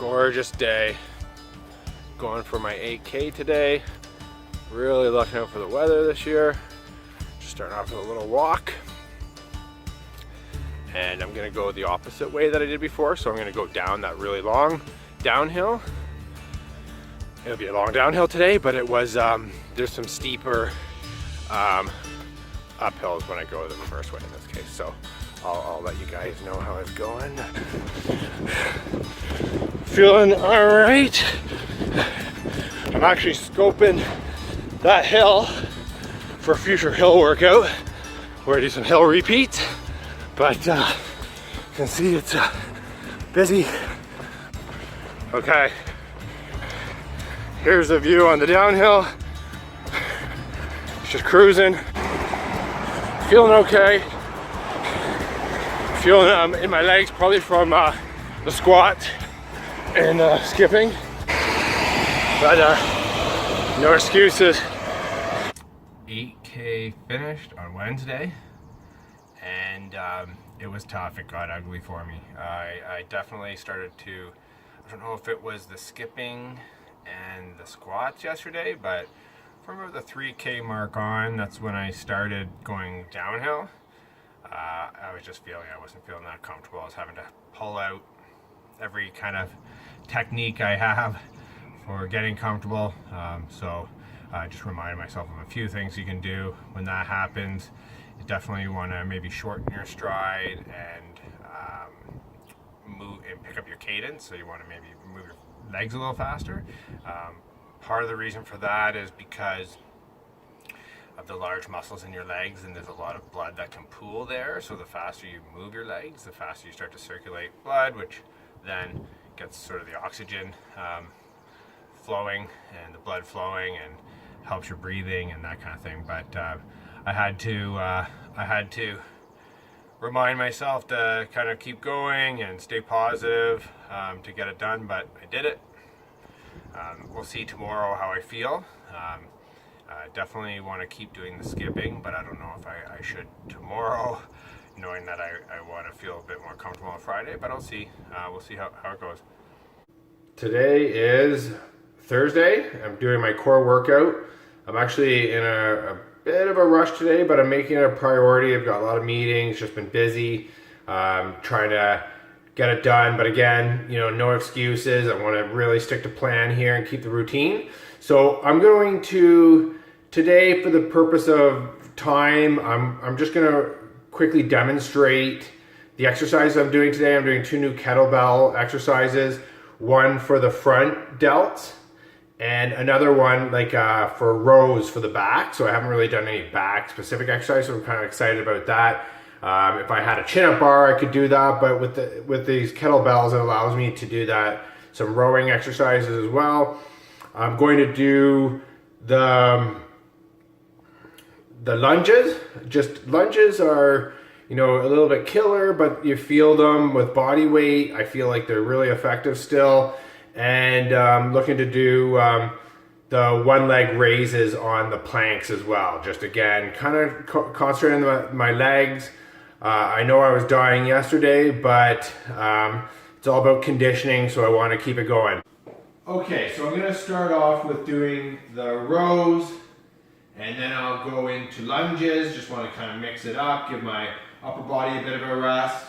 gorgeous day. Going for my 8K today. Really looking out for the weather this year. Just starting off with a little walk. And I'm gonna go the opposite way that I did before. So I'm gonna go down that really long downhill. It'll be a long downhill today, but it was, there's some steeper uphills when I go the reverse way in this case. So I'll let you guys know how it's going. Feeling all right. I'm actually scoping that hill for a future hill workout where I do some hill repeats, but you can see it's busy. Okay, here's the view on the downhill. Just cruising, feeling okay. Feeling in my legs probably from the squat and skipping, but no excuses. 8K finished on Wednesday, and it was tough. It got ugly for me. I definitely started to, I don't know if it was the skipping and the squats yesterday, but from about the 3K mark on, that's when I started going downhill. I was just feeling, I wasn't feeling that comfortable. I was having to pull out every kind of technique I have for getting comfortable. So I just reminded myself of a few things you can do when that happens. You definitely want to maybe shorten your stride and move and pick up your cadence. So you want to maybe move your legs a little faster. Part of the reason for that is because of the large muscles in your legs, and there's a lot of blood that can pool there. So the faster you move your legs, the faster you start to circulate blood, which then gets sort of the oxygen flowing and the blood flowing and helps your breathing and that kind of thing. But I had to remind myself to kind of keep going and stay positive to get it done, but I did it. We'll see tomorrow how I feel. Definitely want to keep doing the skipping, but I don't know if I should tomorrow, knowing that I want to feel a bit more comfortable on Friday, but I'll see. We'll see how it goes. Today is Thursday. I'm doing my core workout. I'm actually in a bit of a rush today, but I'm making it a priority. I've got a lot of meetings, just been busy, trying to get it done. But again, you know, no excuses. I want to really stick to plan here and keep the routine. So I'm going to, today for the purpose of time, I'm just going to quickly demonstrate the exercises I'm doing today. I'm doing 2 new kettlebell exercises, one for the front delts and another one like for rows for the back. So I haven't really done any back specific exercise, so I'm kind of excited about that. If I had a chin-up bar, I could do that, but with these kettlebells, it allows me to do that. Some rowing exercises as well. I'm going to do the lunges. Just lunges are, you know, a little bit killer, but you feel them with body weight. I feel like they're really effective still. And I'm looking to do the one leg raises on the planks as well. Just again, kind of concentrating on my legs. I know I was dying yesterday, but it's all about conditioning, so I want to keep it going. Okay, so I'm going to start off with doing the rows, and then I'll go into lunges. Just want to kind of mix it up, give my upper body a bit of a rest,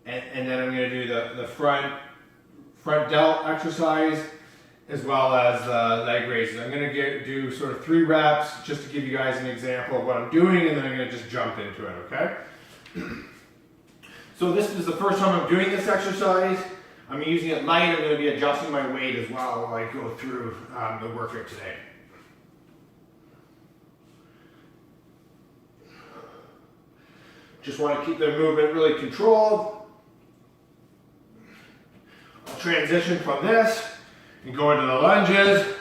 and then I'm going to do the front delt exercise as well as leg raises. I'm going to do sort of 3 reps just to give you guys an example of what I'm doing, and then I'm going to just jump into it, okay? So this is the first time I'm doing this exercise. I'm using it light. I'm going to be adjusting my weight as well while I go through the workout today. Just want to keep the movement really controlled. I'll transition from this and go into the lunges.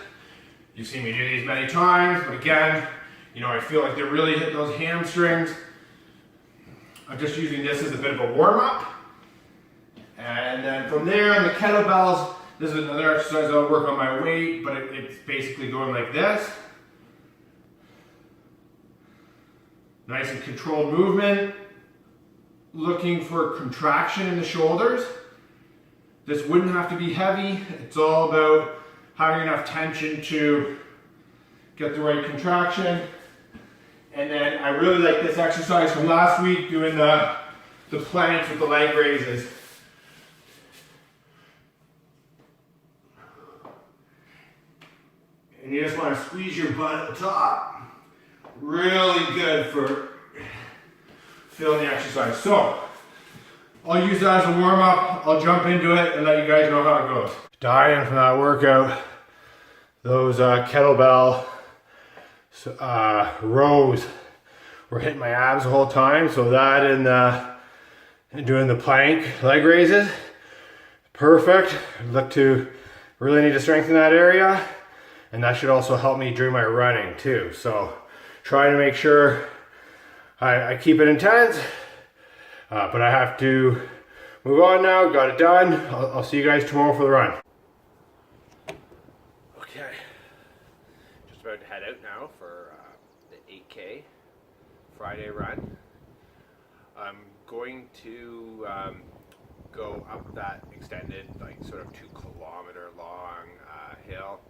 You've seen me do these many times, but again, you know, I feel like they really hit those hamstrings. I'm just using this as a bit of a warm-up. And then from there on the kettlebells, this is another exercise I'll work on my weight, but it's basically going like this. Nice and controlled movement. Looking for contraction in the shoulders. This wouldn't have to be heavy. It's all about having enough tension to get the right contraction. And then I really like this exercise from last week, doing the planks with the leg raises. And you just want to squeeze your butt at the top. Really good for filling the exercise. So, I'll use that as a warm up. I'll jump into it and let you guys know how it goes. Dying from that workout. Those kettlebell rows were hitting my abs the whole time. So that and doing the plank leg raises, perfect. Look to really need to strengthen that area. And that should also help me during my running too. So try to make sure I keep it intense, but I have to move on now. Got it done. I'll see you guys tomorrow for the run. Okay, just about to head out now for the 8K Friday run. I'm going to go up that extended, like sort of 2-kilometer long hill.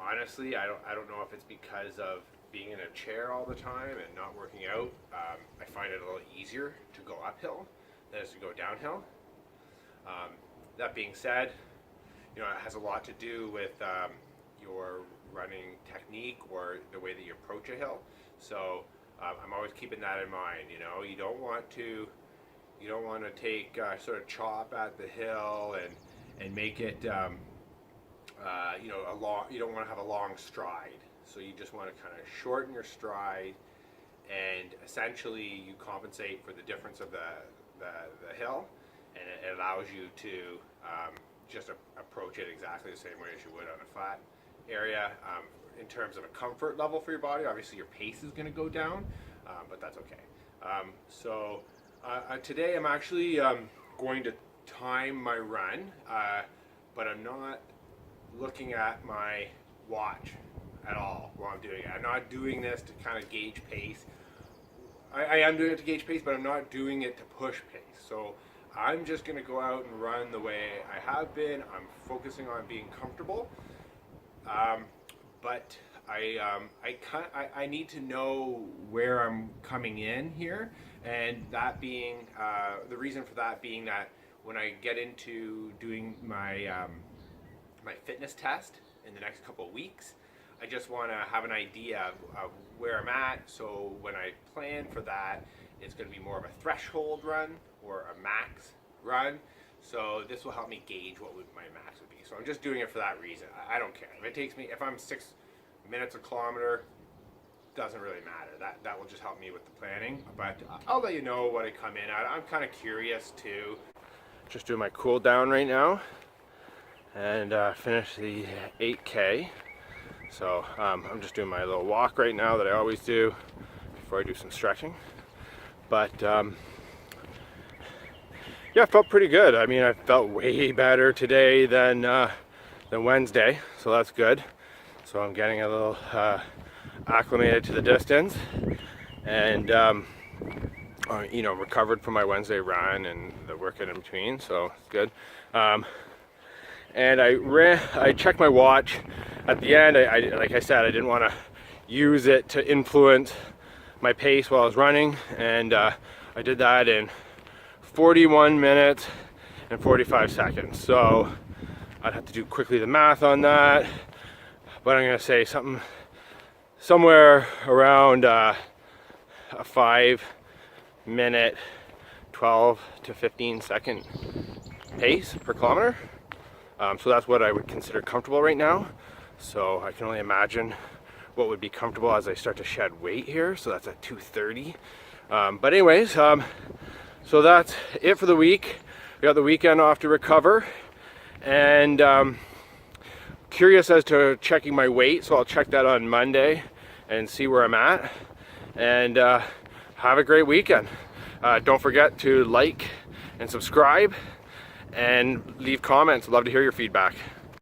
Honestly, I don't know if it's because of being in a chair all the time and not working out. I find it a little easier to go uphill than it is to go downhill. That being said, you know, it has a lot to do with your running technique or the way that you approach a hill. So I'm always keeping that in mind. You know, you don't want to take sort of chop at the hill and make it you know, you don't want to have a long stride. So you just want to kind of shorten your stride, and essentially you compensate for the difference of the hill, and it allows you to just approach it exactly the same way as you would on a flat area. In terms of a comfort level for your body, obviously your pace is going to go down, but that's okay. So today I'm actually going to time my run, but I'm not looking at my watch at all while I'm doing it. I'm not doing this to kind of gauge pace. I am doing it to gauge pace, but I'm not doing it to push pace. So I'm just going to go out and run the way I have been. I'm focusing on being comfortable, but I need to know where I'm coming in here, and that being the reason for that being that when I get into doing my my fitness test in the next couple of weeks, I just want to have an idea of where I'm at, so when I plan for that, it's going to be more of a threshold run or a max run. So this will help me gauge what my max would be. So I'm just doing it for that reason. I don't care. If I'm 6 minutes a kilometer, doesn't really matter. That will just help me with the planning. But I'll let you know what I come in at. I'm kind of curious too. Just doing my cool down right now, and finish the 8K. So I'm just doing my little walk right now that I always do before I do some stretching. But yeah, it felt pretty good. I mean, I felt way better today than Wednesday, so that's good. So I'm getting a little acclimated to the distance, and you know, recovered from my Wednesday run and the work in between, so it's good. And I checked my watch at the end. Like I said, I didn't want to use it to influence my pace while I was running, and I did that in 41 minutes and 45 seconds. So I'd have to do quickly the math on that, but I'm going to say somewhere around a 5-minute, 12 to 15 second pace per kilometer. So that's what I would consider comfortable right now. So I can only imagine what would be comfortable as I start to shed weight here. So that's at 2:30. But anyways, so that's it for the week. We got the weekend off to recover, and curious as to checking my weight. So I'll check that on Monday and see where I'm at. And have a great weekend. Don't forget to like and subscribe and leave comments. Love to hear your feedback.